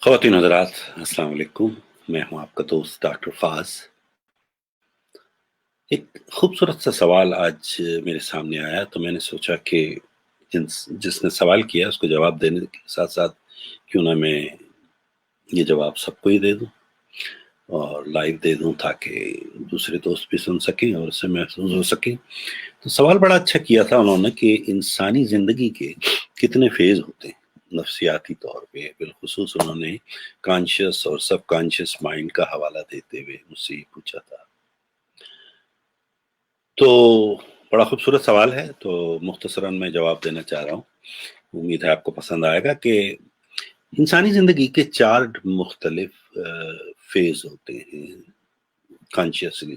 خواتین حضرات السلام علیکم، میں ہوں آپ کا دوست ڈاکٹر فاز۔ ایک خوبصورت سا سوال آج میرے سامنے آیا تو میں نے سوچا کہ جس نے سوال کیا اس کو جواب دینے کے ساتھ ساتھ کیوں نہ میں یہ جواب سب کو ہی دے دوں اور لائیو دے دوں تاکہ دوسرے دوست بھی سن سکیں اور اس سے محسوس ہو سکیں۔ تو سوال بڑا اچھا کیا تھا انہوں نے کہ انسانی زندگی کے کتنے فیز ہوتے ہیں نفسیاتی طور پہ، بالخصوص انہوں نے کانشیس اور سب کانشیس مائنڈ کا حوالہ دیتے ہوئے مجھ سے یہ پوچھا تھا۔ تو بڑا خوبصورت سوال ہے، تو مختصراً میں جواب دینا چاہ رہا ہوں، امید ہے آپ کو پسند آئے گا۔ کہ انسانی زندگی کے 4 مختلف فیز ہوتے ہیں کانشیسلی۔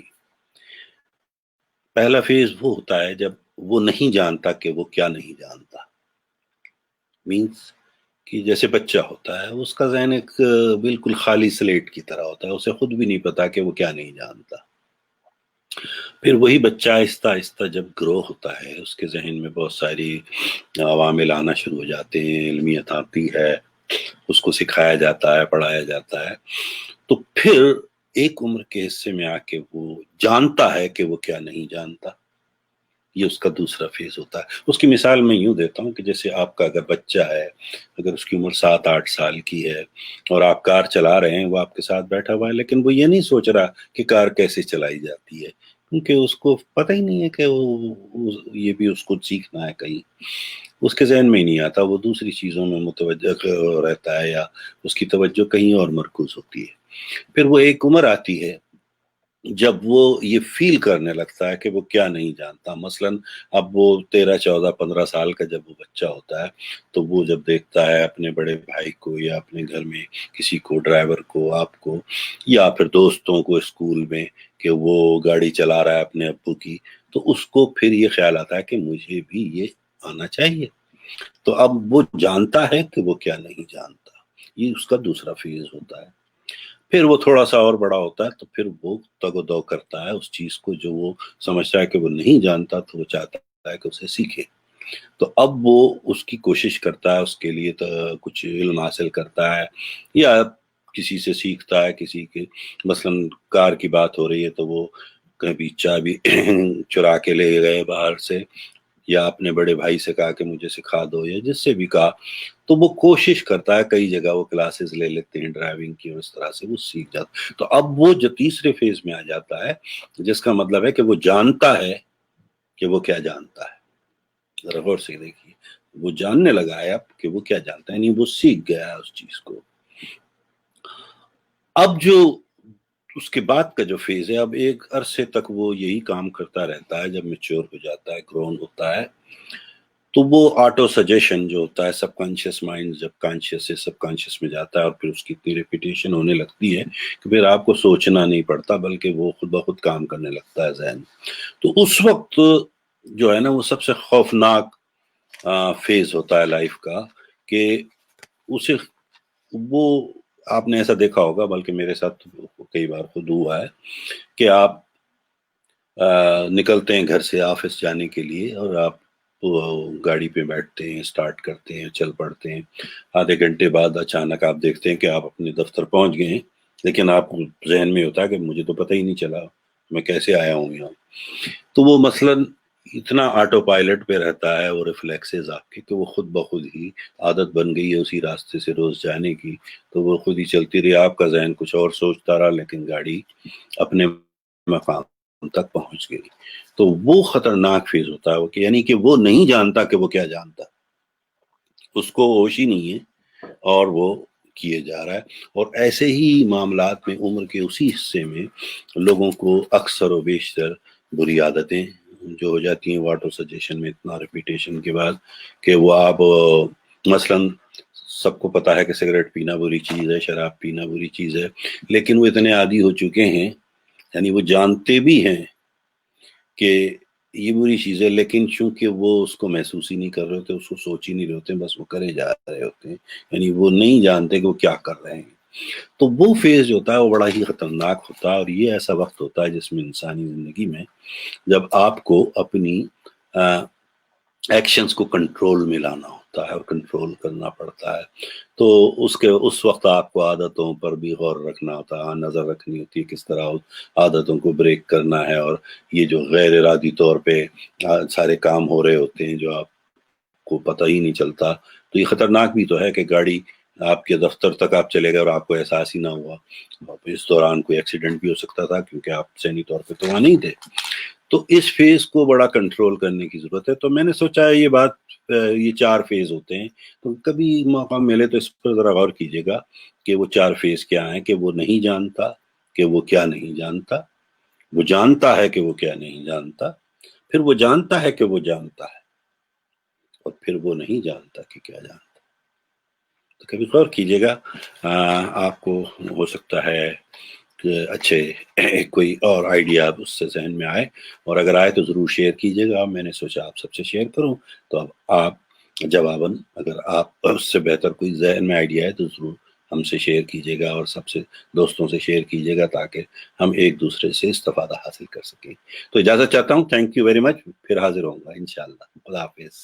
پہلا فیز وہ ہوتا ہے جب وہ نہیں جانتا کہ وہ کیا نہیں جانتا، مینس کہ جیسے بچہ ہوتا ہے اس کا ذہن ایک بالکل خالی سلیٹ کی طرح ہوتا ہے، اسے خود بھی نہیں پتا کہ وہ کیا نہیں جانتا۔ پھر وہی بچہ آہستہ آہستہ جب گرو ہوتا ہے اس کے ذہن میں بہت ساری عوامل آنا شروع ہو جاتے ہیں، علمیت آتی ہے، اس کو سکھایا جاتا ہے، پڑھایا جاتا ہے، تو پھر ایک عمر کے حصے میں آ کے وہ جانتا ہے کہ وہ کیا نہیں جانتا۔ یہ اس کا دوسرا فیز ہوتا ہے۔ اس کی مثال میں یوں دیتا ہوں کہ جیسے آپ کا اگر بچہ ہے، اگر اس کی عمر 7-8 سال کی ہے اور آپ کار چلا رہے ہیں، وہ آپ کے ساتھ بیٹھا ہوا ہے، لیکن وہ یہ نہیں سوچ رہا کہ کار کیسے چلائی جاتی ہے، کیونکہ اس کو پتہ ہی نہیں ہے کہ یہ بھی اس کو سیکھنا ہے کہیں، اس کے ذہن میں ہی نہیں آتا، وہ دوسری چیزوں میں متوجہ رہتا ہے یا اس کی توجہ کہیں اور مرکوز ہوتی ہے۔ پھر وہ ایک عمر آتی ہے جب وہ یہ فیل کرنے لگتا ہے کہ وہ کیا نہیں جانتا۔ مثلاً اب وہ 13-14-15 سال کا جب وہ بچہ ہوتا ہے تو وہ جب دیکھتا ہے اپنے بڑے بھائی کو یا اپنے گھر میں کسی کو، ڈرائیور کو، آپ کو، یا پھر دوستوں کو اسکول میں، کہ وہ گاڑی چلا رہا ہے اپنے ابو کی، تو اس کو پھر یہ خیال آتا ہے کہ مجھے بھی یہ آنا چاہیے۔ تو اب وہ جانتا ہے کہ وہ کیا نہیں جانتا، یہ اس کا دوسرا فیز ہوتا ہے۔ پھر وہ تھوڑا سا اور بڑا ہوتا ہے تو پھر وہ تگ و دو کرتا ہے اس چیز کو جو وہ سمجھتا ہے کہ وہ نہیں جانتا، تو وہ چاہتا ہے کہ اسے سیکھے۔ تو اب وہ اس کی کوشش کرتا ہے، اس کے لیے تو کچھ علم حاصل کرتا ہے یا کسی سے سیکھتا ہے، کسی کے، مثلاً کار کی بات ہو رہی ہے تو وہ کبھی چابی چرا کے لے گئے باہر سے، یا اپنے بڑے بھائی سے کہا کہ مجھے سکھا دو، یا جس سے بھی کہا، تو وہ کوشش کرتا ہے، کئی جگہ وہ کلاسز لے لیتے ہیں ڈرائیونگ کی اور اس طرح سے وہ سیکھ جاتا ہے۔ تو اب وہ جو تیسرے فیز میں آ جاتا ہے، جس کا مطلب ہے کہ وہ جانتا ہے کہ وہ کیا جانتا ہے۔ ذرا غور سے دیکھیے، وہ جاننے لگا ہے اب کہ وہ کیا جانتا ہے، یعنی وہ سیکھ گیا ہے اس چیز کو۔ اب جو اس کے بعد کا جو فیز ہے، اب ایک عرصے تک وہ یہی کام کرتا رہتا ہے، جب میچور ہو جاتا ہے، گرون ہوتا ہے، تو وہ آٹو سجیشن جو ہوتا ہے، سب کانشیس مائنڈ جب کانشیس سے سب کانشیس میں جاتا ہے اور پھر اس کی اتنی ریپیٹیشن ہونے لگتی ہے کہ پھر آپ کو سوچنا نہیں پڑتا بلکہ وہ خود بخود کام کرنے لگتا ہے ذہن۔ تو اس وقت جو ہے نا وہ سب سے خوفناک فیز ہوتا ہے لائف کا، کہ اسے، وہ آپ نے ایسا دیکھا ہوگا، بلکہ میرے ساتھ کئی بار خود ہوا ہے، کہ آپ نکلتے ہیں گھر سے آفس جانے کے لیے اور آپ گاڑی پہ بیٹھتے ہیں، اسٹارٹ کرتے ہیں، چل پڑتے ہیں، آدھے گھنٹے بعد اچانک آپ دیکھتے ہیں کہ آپ اپنے دفتر پہنچ گئے ہیں، لیکن آپ ذہن میں ہوتا ہے کہ مجھے تو پتہ ہی نہیں چلا میں کیسے آیا ہوں یہاں۔ تو وہ مثلاً اتنا آٹو پائلٹ پہ رہتا ہے وہ ریفلیکسز آپ کے، کہ وہ خود بخود ہی عادت بن گئی ہے اسی راستے سے روز جانے کی، تو وہ خود ہی چلتی رہی، آپ کا ذہن کچھ اور سوچتا رہا لیکن گاڑی اپنے مقام تک پہنچ گئی۔ تو وہ خطرناک فیز ہوتا ہے، کہ یعنی کہ وہ نہیں جانتا کہ وہ کیا جانتا، اس کو ہوش ہی نہیں ہے اور وہ کیے جا رہا ہے۔ اور ایسے ہی معاملات میں عمر کے اسی حصے میں لوگوں کو اکثر و بیشتر بری عادتیں جو ہو جاتی ہیں واٹر سجیشن میں، اتنا ریپیٹیشن کے بعد، کہ وہ آپ مثلاً سب کو پتا ہے کہ سگریٹ پینا بری چیز ہے، شراب پینا بری چیز ہے، لیکن وہ اتنے عادی ہو چکے ہیں، یعنی وہ جانتے بھی ہیں کہ یہ بری چیز ہے، لیکن چونکہ وہ اس کو محسوس ہی نہیں کر رہے ہوتے، اس کو سوچ ہی نہیں رہے ہوتے، بس وہ کرے جا رہے ہوتے ہیں، یعنی وہ نہیں جانتے کہ وہ کیا کر رہے ہیں۔ تو وہ فیز جو ہوتا ہے وہ بڑا ہی خطرناک ہوتا ہے، اور یہ ایسا وقت ہوتا ہے جس میں انسانی زندگی میں جب آپ کو اپنی ایکشنز کو کنٹرول میں لانا ہوتا ہے۔ ہوتا ہے اور کنٹرول کرنا پڑتا ہے، تو اس وقت آپ کو عادتوں پر بھی غور رکھنا ہوتا ہے، نظر رکھنی ہوتی ہے کس طرح عادتوں کو بریک کرنا ہے، اور یہ جو غیر ارادی طور پہ سارے کام ہو رہے ہوتے ہیں جو آپ کو پتہ ہی نہیں چلتا، تو یہ خطرناک بھی تو ہے کہ گاڑی آپ کے دفتر تک آپ چلے گئے اور آپ کو احساس ہی نہ ہوا، اس دوران کوئی ایکسیڈنٹ بھی ہو سکتا تھا کیونکہ آپ ذہنی طور پہ تو وہاں نہیں تھے۔ تو اس فیز کو بڑا کنٹرول کرنے کی ضرورت ہے، تو میں نے سوچا یہ بات یہ 4 فیز ہوتے ہیں، تو کبھی موقع ملے تو اس پر ذرا غور کیجیے گا کہ وہ 4 فیز کیا ہیں، کہ وہ نہیں جانتا کہ وہ کیا نہیں جانتا، وہ جانتا ہے کہ وہ کیا نہیں جانتا، پھر وہ جانتا ہے کہ وہ جانتا ہے، اور پھر وہ نہیں جانتا کہ کیا جانتا۔ تو کبھی غور کیجیے گا، آپ کو ہو سکتا ہے کہ اچھے کوئی اور آئیڈیا اس سے ذہن میں آئے، اور اگر آئے تو ضرور شیئر کیجیے گا۔ میں نے سوچا آپ سب سے شیئر کروں، تو اب آپ جواباً اگر آپ اس سے بہتر کوئی ذہن میں آئیڈیا ہے تو ضرور ہم سے شیئر کیجیے گا، اور سب سے دوستوں سے شیئر کیجیے گا تاکہ ہم ایک دوسرے سے استفادہ حاصل کر سکیں۔ تو اجازت چاہتا ہوں، تھینک یو ویری مچ، پھر حاضر ہوں گا انشاءاللہ۔ خدا حافظ۔